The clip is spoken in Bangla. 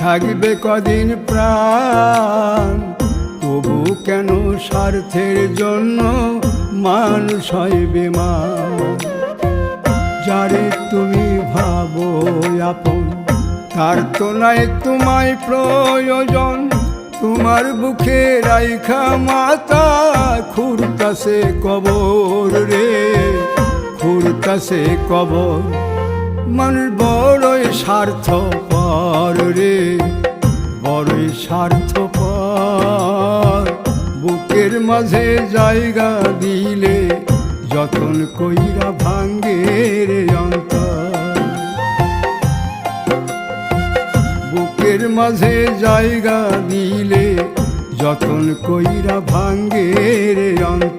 থাকবে কদিন প্রাণ, তবু কেন স্বার্থের জন্য মানুষ হয় বেমান। যারে তুমি ভাবো আপন, তার তো নাই তোমায় প্রয়োজন। তোমার বুকে রাইখা মাতা খুঁড়তাছে কবর রে, খুঁড়তাছে কবর। মানুষ বড়ই স্বার্থপর রে, বড়ই স্বার্থপর। বুকের মাঝে জায়গা দিলে যতন কইরা ভাঙ্গে রে অন্তর। বুকের মাঝে জায়গা দিলে যতন কইরা ভাঙ্গে রে অন্তর।